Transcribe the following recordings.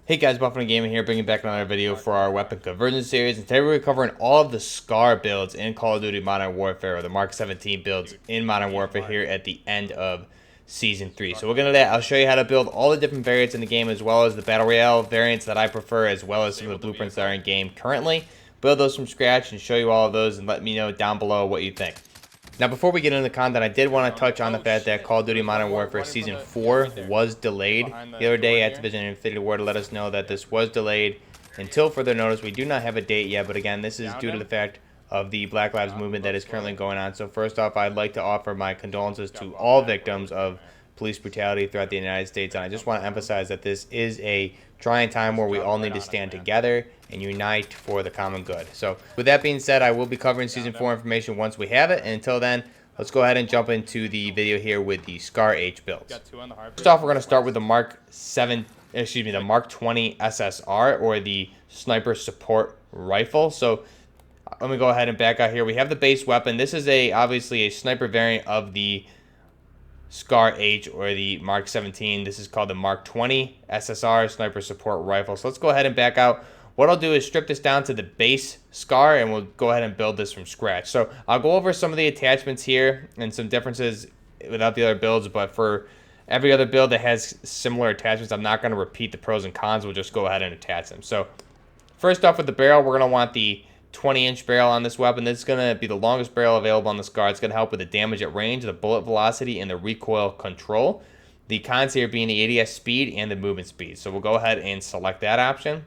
Hey guys, Buffalo Gaming here, bringing back another video for our weapon conversion series. And today we're covering all of the SCAR builds in Call of Duty Modern Warfare, or the Mark 17 builds in Modern Warfare here at the end of Season 3. So we're going to do that. I'll show you how to build all the different variants in the game, as well as the Battle Royale variants that I prefer, as well as some of the blueprints that are in game currently. Build those from scratch and show you all of those, and let me know down below what you think. Now, before we get into the content, I did want to touch on the fact that Call of Duty Modern Warfare Season 4 was delayed the other day. Activision and Infinity Ward let us know that this was delayed until further notice. We do not have a date yet, but again, this is due to the fact of the Black Lives Movement that is currently going on. So first off, I'd like to offer my condolences to all victims of police brutality throughout the United States, and I just want to emphasize that this is a trying time where we all need to stand together and unite for the common good. So with that being said, I will be covering Season 4 information once we have it, and until then, let's go ahead and jump into the video here with the SCAR H builds. First off, we're going to start with the Mark 20 SSR, or the Sniper Support Rifle. So let me go ahead and back out here. We have the base weapon. This is obviously a sniper variant of the SCAR H, or the Mark 17. This is called the Mark 20 SSR Sniper Support Rifle. So let's go ahead and back out. What I'll do is strip this down to the base SCAR, and we'll go ahead and build this from scratch. So I'll go over some of the attachments here and some differences without the other builds, but for every other build that has similar attachments, I'm not going to repeat the pros and cons. We'll just go ahead and attach them. So first off, with the barrel, we're going to want the 20-inch barrel on this weapon. This is going to be the longest barrel available on the SCAR. It's going to help with the damage at range, the bullet velocity, and the recoil control. The cons here being the ADS speed and the movement speed. So we'll go ahead and select that option.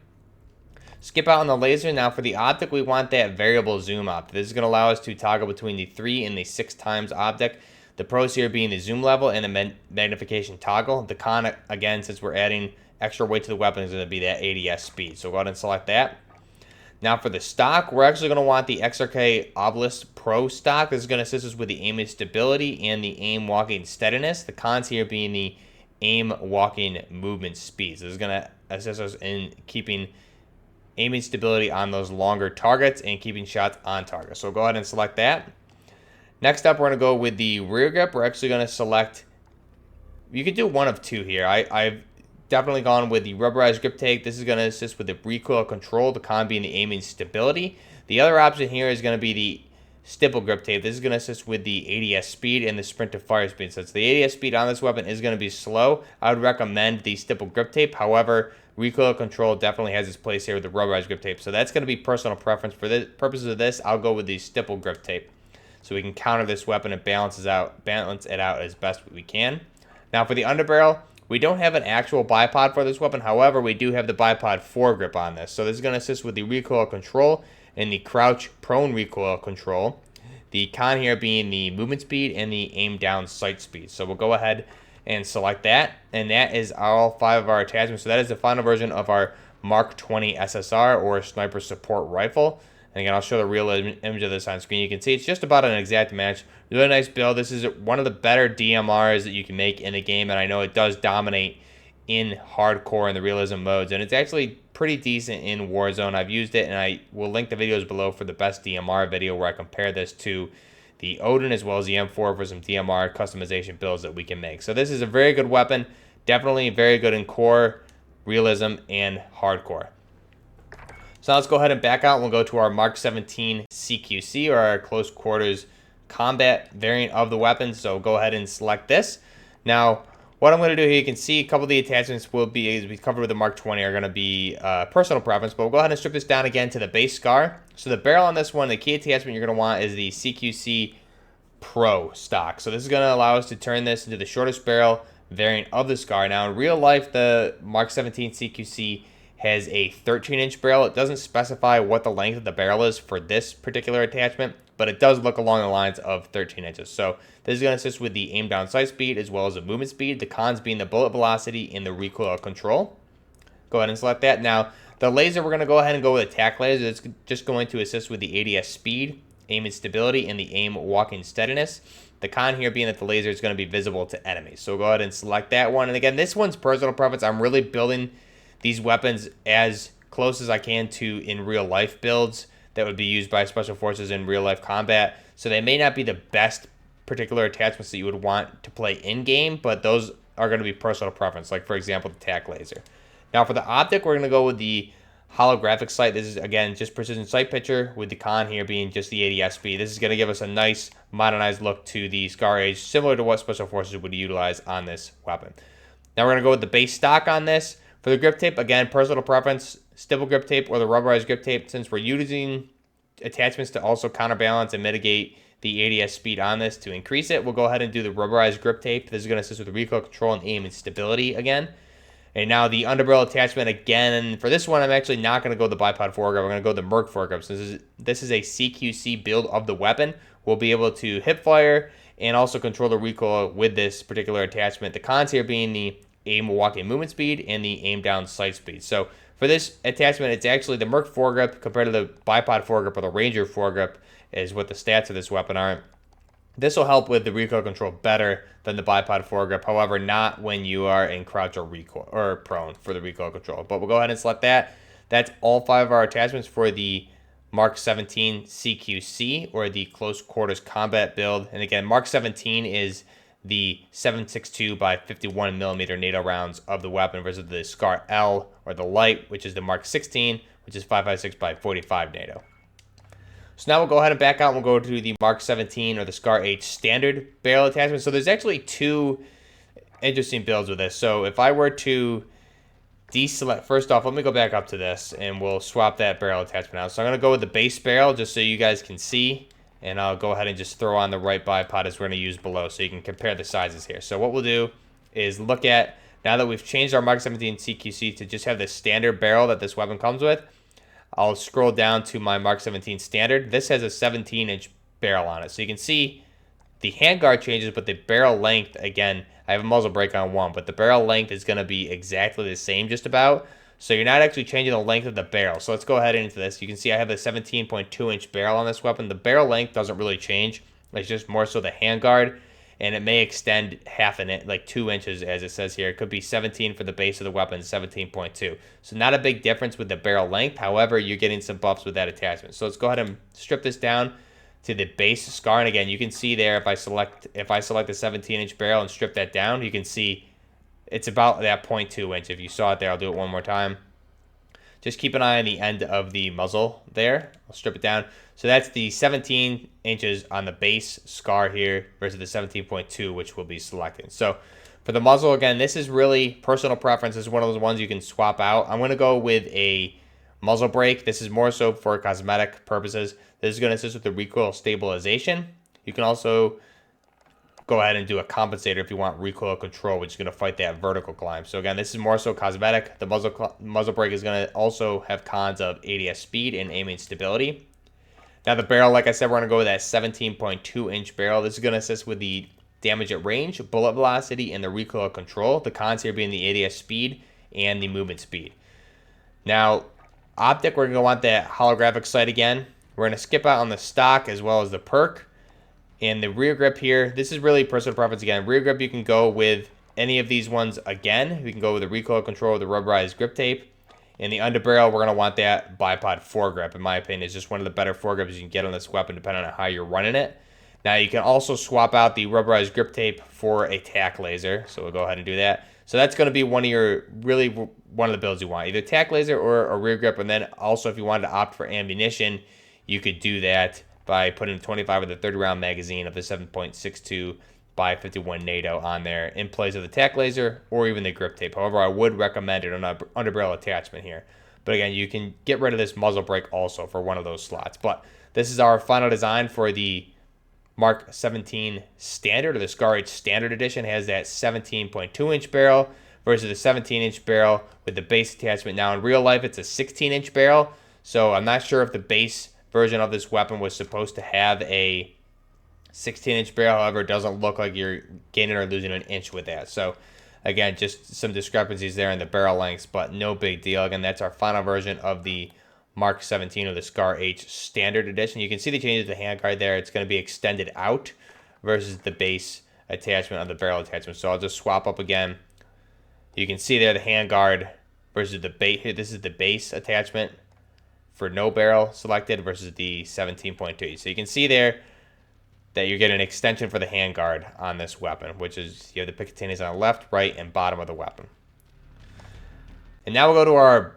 Skip out on the laser. Now for the optic, we want that variable zoom optic. This is going to allow us to toggle between the 3 and the 6 times optic. The pros here being the zoom level and the magnification toggle. The con, again, since we're adding extra weight to the weapon, is going to be that ADS speed. So go ahead and select that. Now for the stock, we're actually going to want the XRK Obelisk Pro stock. This is going to assist us with the aiming stability and the aim walking steadiness. The cons here being the aim walking movement speeds. This is going to assist us in keeping aiming stability on those longer targets and keeping shots on target. So go ahead and select that. Next up, we're going to go with the rear grip. We're actually going to select, you could do one of two here. I've definitely gone with the rubberized grip tape. This is going to assist with the recoil control, the con being the aiming stability. The other option here is going to be the stipple grip tape. This is going to assist with the ADS speed and the sprint to fire speed. Since the ADS speed on this weapon is going to be slow, I would recommend the stipple grip tape. However, recoil control definitely has its place here with the rubberized grip tape. So that's going to be personal preference. For the purposes of this, I'll go with the stipple grip tape, so we can counter this weapon and balance it out as best we can. Now for the underbarrel, we don't have an actual bipod for this weapon. However, we do have the bipod foregrip on this. So this is going to assist with the recoil control and the crouch prone recoil control. The con here being the movement speed and the aim down sight speed. So we'll go ahead and select that. And that is all 5 of our attachments. So that is the final version of our Mark 20 SSR, or Sniper Support Rifle. And again, I'll show the real image of this on screen. You can see it's just about an exact match. Really nice build. This is one of the better DMRs that you can make in the game, and I know it does dominate in hardcore and the realism modes, and it's actually pretty decent in Warzone. I've used it, and I will link the videos below for the best DMR video where I compare this to the Odin as well as the M4 for some DMR customization builds that we can make. So this is a very good weapon. Definitely very good in core, realism, and hardcore. So now let's go ahead and back out, and we'll go to our Mark 17 CQC, or our close quarters combat variant of the weapon. So go ahead and select this. Now, what I'm going to do here, you can see a couple of the attachments will be, as we covered with the Mark 20, are going to be personal preference, but we'll go ahead and strip this down again to the base SCAR. So the barrel on this one, the key attachment you're going to want is the CQC Pro stock. So this is going to allow us to turn this into the shortest barrel variant of the SCAR. Now in real life, the Mark 17 CQC has a 13-inch barrel. It doesn't specify what the length of the barrel is for this particular attachment, but it does look along the lines of 13 inches. So this is going to assist with the aim down sight speed as well as the movement speed. The cons being the bullet velocity and the recoil control. Go ahead and select that. Now, the laser, we're going to go ahead and go with a tack laser. It's just going to assist with the ADS speed, aim and stability, and the aim walking steadiness. The con here being that the laser is going to be visible to enemies. So go ahead and select that one. And again, this one's personal preference. I'm really building these weapons as close as I can to in real life builds that would be used by special forces in real life combat. So they may not be the best particular attachments that you would want to play in game, but those are going to be personal preference. Like for example, the tack laser. Now for the optic, we're going to go with the holographic sight. This is, again, just precision sight picture, with the con here being just the ADS-B. This is going to give us a nice modernized look to the Scar Age, similar to what Special Forces would utilize on this weapon. Now we're going to go with the base stock on this. For the grip tape, again, personal preference, stipple grip tape or the rubberized grip tape. Since we're using attachments to also counterbalance and mitigate the ADS speed on this to increase it, we'll go ahead and do the rubberized grip tape. This is going to assist with the recoil control and aim and stability again. And now the underbarrel attachment, again, for this one, I'm actually not going to go the bipod foregrip. I'm going to go the Merc foregrip. So this is a CQC build of the weapon. We'll be able to hip fire and also control the recoil with this particular attachment. The cons here being the aim walking movement speed and the aim down sight speed. So for this attachment, it's actually the Merc foregrip compared to the bipod foregrip or the Ranger foregrip is what the stats of this weapon are. This will help with the recoil control better than the bipod foregrip, however, not when you are in crouch or recoil or prone for the recoil control. But we'll go ahead and select that. That's all 5 of our attachments for the Mark 17 CQC, or the close quarters combat build. And again, Mark 17 is the 7.62 by 51 millimeter NATO rounds of the weapon versus the Scar L, or the light, which is the Mark 16, which is 5.56 by 45 NATO. So now we'll go ahead and back out and we'll go to the Mark 17 or the Scar H standard barrel attachment. So there's actually 2 interesting builds with this. So if I were to deselect, first off, let me go back up to this and we'll swap that barrel attachment out. So I'm going to go with the base barrel just so you guys can see. And I'll go ahead and just throw on the right bipod as we're going to use below so you can compare the sizes here. So what we'll do is look at, now that we've changed our Mark 17 CQC to just have the standard barrel that this weapon comes with, I'll scroll down to my Mark 17 standard. This has a 17-inch barrel on it. So you can see the handguard changes, but the barrel length, again, I have a muzzle brake on one, but the barrel length is going to be exactly the same just about. So you're not actually changing the length of the barrel. So let's go ahead into this. You can see I have a 17.2-inch barrel on this weapon. The barrel length doesn't really change. It's just more so the handguard, and it may extend half an inch, like 2 inches as it says here. It could be 17 for the base of the weapon, 17.2. So not a big difference with the barrel length. However, you're getting some buffs with that attachment. So let's go ahead and strip this down to the base Scar. And again, you can see there if I select the 17-inch barrel and strip that down, you can see it's about that 0.2 inch. If you saw it there, I'll do it one more time. Just keep an eye on the end of the muzzle there. I'll strip it down. So that's the 17 inches on the base Scar here versus the 17.2, which we'll be selecting. So for the muzzle, again, this is really personal preference. This is one of those ones you can swap out. I'm going to go with a muzzle brake. This is more so for cosmetic purposes. This is going to assist with the recoil stabilization. You can also go ahead and do a compensator if you want recoil control, which is going to fight that vertical climb. So again, this is more so cosmetic. The muzzle brake is going to also have cons of ADS speed and aiming stability. Now the barrel, like I said, we're going to go with that 17.2-inch barrel. This is going to assist with the damage at range, bullet velocity, and the recoil control. The cons here being the ADS speed and the movement speed. Now, optic, we're going to want that holographic sight again. We're going to skip out on the stock as well as the perk. And the rear grip here, this is really personal preference again. Rear grip, you can go with any of these ones again. We can go with the recoil control with the rubberized grip tape. And the underbarrel, we're going to want that bipod foregrip. In my opinion, it's just one of the better foregrips you can get on this weapon depending on how you're running it. Now, you can also swap out the rubberized grip tape for a tack laser. So we'll go ahead and do that. So that's going to be one of the builds you want. Either tack laser or a rear grip. And then also if you wanted to opt for ammunition, you could do that by putting a 25 with a 30-round magazine of the 7.62 by 51 NATO on there in place of the tack laser or even the grip tape. However, I would recommend it on an underbarrel attachment here. But again, you can get rid of this muzzle brake also for one of those slots. But this is our final design for the Mark 17 Standard, or the Scar H Standard Edition. It has that 17.2-inch barrel versus the 17-inch barrel with the base attachment. Now, in real life, it's a 16-inch barrel. So I'm not sure if the base version of this weapon was supposed to have a 16-inch barrel. However, it doesn't look like you're gaining or losing an inch with that. So again, just some discrepancies there in the barrel lengths, but no big deal. Again, that's our final version of the Mark 17 or the Scar H Standard Edition. You can see the changes to the handguard there. It's going to be extended out versus the base attachment of the barrel attachment. So I'll just swap up again. You can see there the handguard versus the base. Here, this is the base attachment for no barrel selected versus the 17.2. So you can see there that you're getting an extension for the handguard on this weapon, which is you have the Picatinny's on the left, right, and bottom of the weapon. And now we'll go to our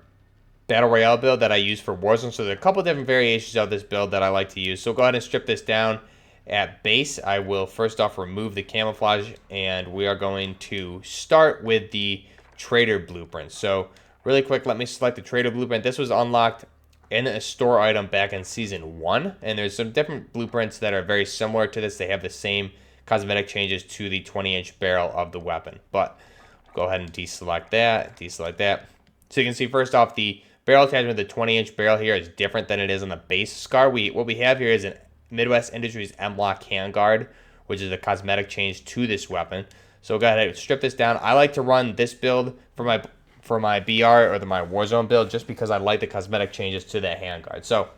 Battle Royale build that I use for Warzone. So there's a couple different variations of this build that I like to use. So go ahead and strip this down. At base, I will first off remove the camouflage, and we are going to start with the Traitor Blueprint. So really quick, let me select the Traitor Blueprint. This was unlocked in a store item back in Season 1, and there's some different blueprints that are very similar to this. They have the same cosmetic changes to the 20-inch barrel of the weapon. But go ahead and deselect that, deselect that. So you can see first off, the barrel attachment of the 20-inch barrel here is different than it is on the base SCAR. What we have here is an Midwest Industries M-Lock handguard, which is a cosmetic change to this weapon. So go ahead and strip this down. I like to run this build for my BR or my Warzone build just because I like the cosmetic changes to that handguard. So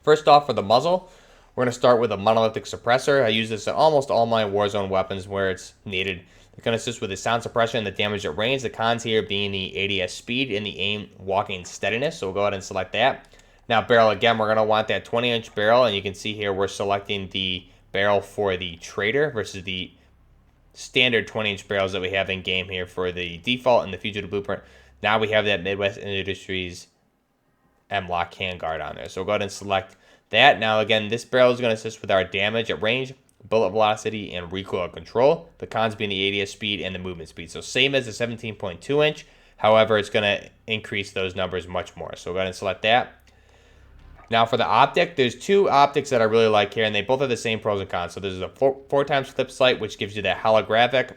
first off, for the muzzle, we're going to start with a monolithic suppressor. I use this in almost all my Warzone weapons where it's needed. It's going to assist with the sound suppression and the damage at range. The cons here being the ADS speed and the aim walking steadiness. So we'll go ahead and select that. Now barrel, again, we're going to want that 20-inch barrel, and you can see here we're selecting the barrel for the Traitor versus the standard 20-inch barrels that we have in game here for the default and the Fugitive Blueprint. Now we have that Midwest Industries M-Lock handguard on there. So we'll go ahead and select that. Now again, this barrel is going to assist with our damage at range, bullet velocity, and recoil control. The cons being the ADS speed and the movement speed. So same as the 17.2-inch. However, it's going to increase those numbers much more. So we'll go ahead and select that. Now for the optic, there's two optics that I really like here, and they both have the same pros and cons. So there's a 4x flip sight, which gives you that holographic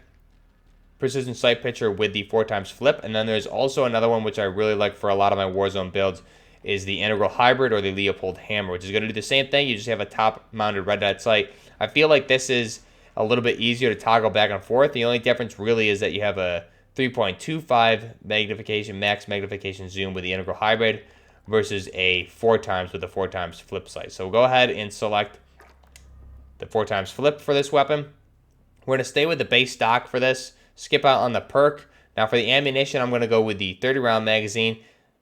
precision sight picture with the 4x flip. And then there's also another one, which I really like for a lot of my Warzone builds, is the integral hybrid or the Leopold hammer, which is going to do the same thing. You just have a top-mounted red dot sight. I feel like this is a little bit easier to toggle back and forth. The only difference really is that you have a 3.25 magnification, max magnification zoom with the integral hybrid, versus a 4x with a 4x flip sight. So we'll go ahead and select the 4x flip for this weapon. We're going to stay with the base stock for this, skip out on the perk. Now for the ammunition, I'm going to go with the 30-round magazine.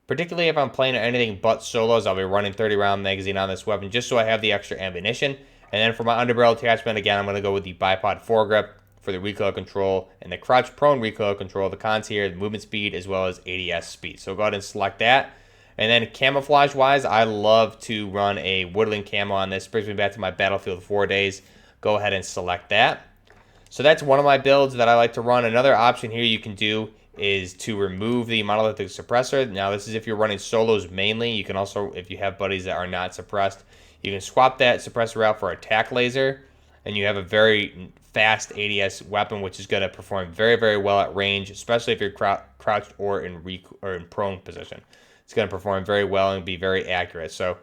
Particularly if I'm playing anything but solos, I'll be running 30-round magazine on this weapon just so I have the extra ammunition. And then for my underbarrel attachment, again, I'm going to go with the bipod foregrip for the recoil control and the crouch prone recoil control. The cons here, the movement speed as well as ADS speed. So go ahead and select that. And then camouflage-wise, I love to run a woodland camo on this. Brings me back to my Battlefield 4 days. Go ahead and select that. So that's one of my builds that I like to run. Another option here you can do is to remove the monolithic suppressor. Now, this is if you're running solos mainly. You can also, if you have buddies that are not suppressed, you can swap that suppressor out for a tac laser, and you have a very fast ADS weapon, which is going to perform very, very well at range, especially if you're crouched or in prone position. It's going to perform very well and be very accurate. So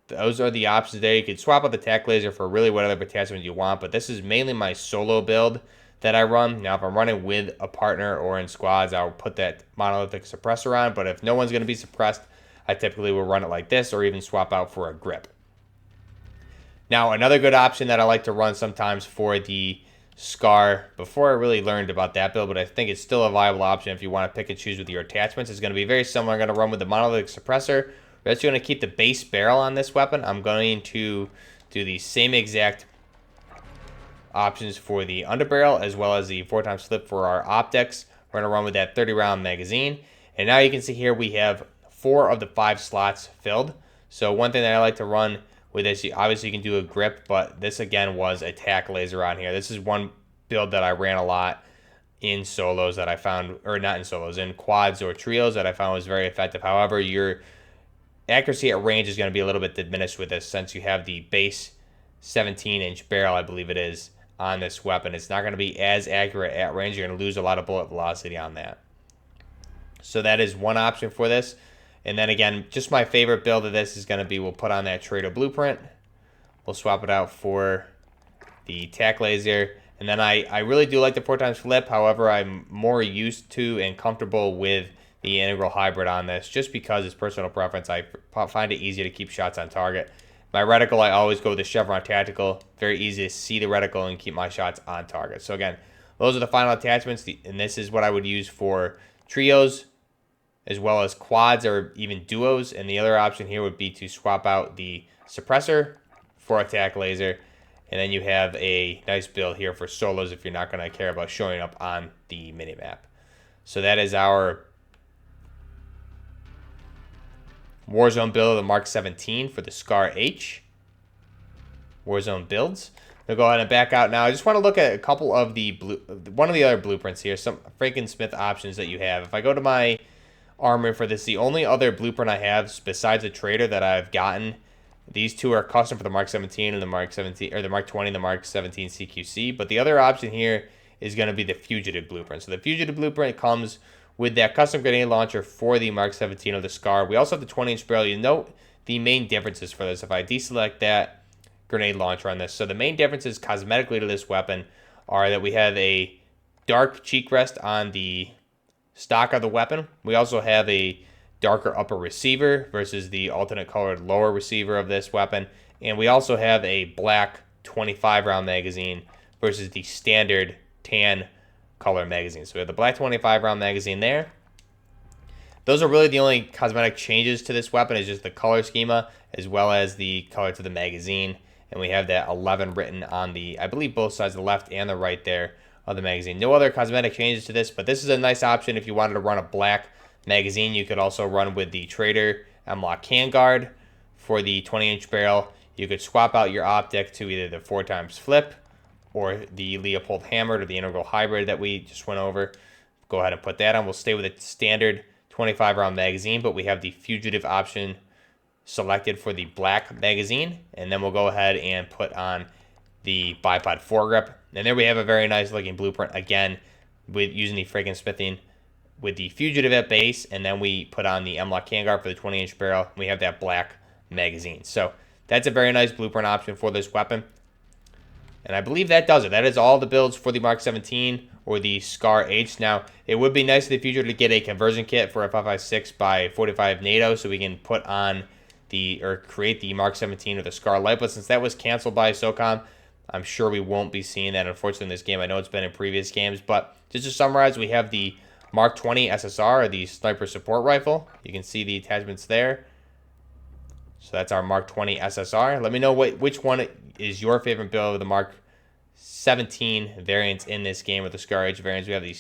those are the options there. You can swap out the tac laser for really whatever attachment you want, but this is mainly my solo build that I run. Now, if I'm running with a partner or in squads, I'll put that monolithic suppressor on, but if no one's going to be suppressed, I typically will run it like this or even swap out for a grip. Now, another good option that I like to run sometimes for the SCAR, before I really learned about that build, but I think it's still a viable option if you want to pick and choose with your attachments, is going to be very similar. I'm going to run with the monolithic suppressor. We're actually going to keep the base barrel on this weapon. I'm going to do the same exact options for the underbarrel as well as the 4x flip for our optics. We're going to run with that 30-round magazine. And now you can see here we have 4 of the 5 slots filled. So one thing that I like to run with this, obviously you can do a grip, but this again was a tac laser on here. This is one build that I ran a lot in solos that I found, or not in solos, in quads or trios that I found was very effective. However, your accuracy at range is going to be a little bit diminished with this since you have the base 17-inch barrel, I believe it is, on this weapon. It's not going to be as accurate at range. You're going to lose a lot of bullet velocity on that. So that is one option for this. And then again, just my favorite build of this is going to be, we'll put on that Traitor Blueprint. We'll swap it out for the tac laser. And then I really do like the 4x flip. However, I'm more used to and comfortable with the integral hybrid on this just because it's personal preference. I find it easier to keep shots on target. My reticle, I always go with the Chevron Tactical. Very easy to see the reticle and keep my shots on target. So again, those are the final attachments. And this is what I would use for trios as well as quads or even duos. And the other option here would be to swap out the suppressor for a tac laser. And then you have a nice build here for solos if you're not going to care about showing up on the minimap. So that is our Warzone build of the Mark 17 for the Scar H. Warzone Builds. We'll go ahead and back out now. I just want to look at a couple of one of the other blueprints here, some Franken-Smith options that you have. If I go to my armor for this, the only other blueprint I have besides the Traitor that I've gotten, these two are custom for the Mark 17 and the Mark 17, or the Mark 20 and the Mark 17 CQC. But the other option here is going to be the Fugitive Blueprint. So the Fugitive Blueprint comes with that custom grenade launcher for the Mark 17 of the Scar. We also have the 20-inch barrel. You note the main differences for this. If I deselect that grenade launcher on this. So the main differences cosmetically to this weapon are that we have a dark cheek rest on the stock of the weapon. We also have a darker upper receiver versus the alternate colored lower receiver of this weapon. And we also have a black 25 round magazine versus the standard tan color magazine. So we have the black 25 round magazine there. Those are really the only cosmetic changes to this weapon, is just the color schema as well as the color to the magazine. And we have that 11 written on the, I believe, both sides, the left and the right there of the magazine. No other cosmetic changes to this, but this is a nice option if you wanted to run a black magazine. You could also run with the Traitor M-Lock handguard for the 20-inch barrel. You could swap out your optic to either the 4x flip or the Leopold hammered or the integral hybrid that we just went over. Go ahead and put that on. We'll stay with the standard 25 round magazine, but we have the fugitive option selected for the black magazine, and then we'll go ahead and put on the bipod foregrip. And there we have a very nice looking blueprint again with using the Franken-Smithing with the fugitive at base, and then we put on the M-Lock handguard for the 20-inch barrel. We have that black magazine. So that's a very nice blueprint option for this weapon. And I believe that does it. That is all the builds for the Mark 17 or the Scar H. Now, it would be nice in the future to get a conversion kit for a 5.56 by 45 NATO so we can put on create the Mark 17 or the Scar Light, but since that was canceled by SOCOM, I'm sure we won't be seeing that, unfortunately, in this game. I know it's been in previous games, but just to summarize, we have the Mark 20 SSR, or the Sniper Support Rifle. You can see the attachments there. So that's our Mark 20 SSR. Let me know which one is your favorite build of the Mark 17 variants in this game, with the Scar H variants. We have the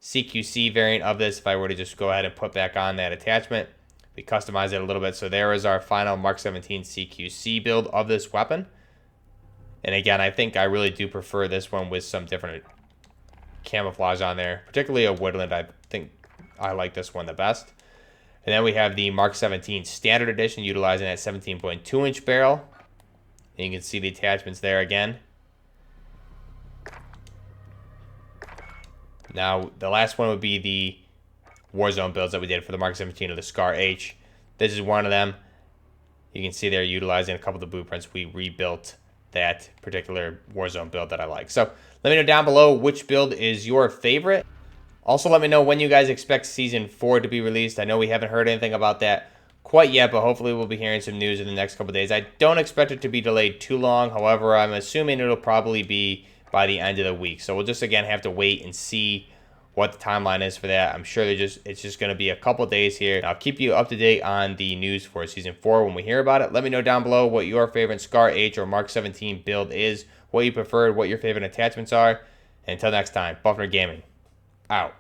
CQC variant of this. If I were to just go ahead and put back on that attachment, we customized it a little bit. So there is our final Mark 17 CQC build of this weapon. And again, I think I really do prefer this one with some different camouflage on there, particularly a woodland. I think I like this one the best. And then we have the Mark 17 Standard Edition, utilizing that 17.2-inch barrel. And you can see the attachments there again. Now, the last one would be the Warzone builds that we did for the Mark 17 of the Scar H. This is one of them. You can see they're utilizing a couple of the blueprints. We rebuilt that particular Warzone build that I like. So let me know down below which build is your favorite. Also, let me know when you guys expect Season 4 to be released. I know we haven't heard anything about that quite yet, but hopefully we'll be hearing some news in the next couple of days. I don't expect it to be delayed too long. However, I'm assuming it'll probably be by the end of the week. So we'll just, again, have to wait and see what the timeline is for that. I'm sure it's just going to be a couple days here. I'll keep you up to date on the news for Season 4 when we hear about it. Let me know down below what your favorite Scar H or Mark 17 build is, what you preferred, what your favorite attachments are. And until next time, Buffner Gaming, out.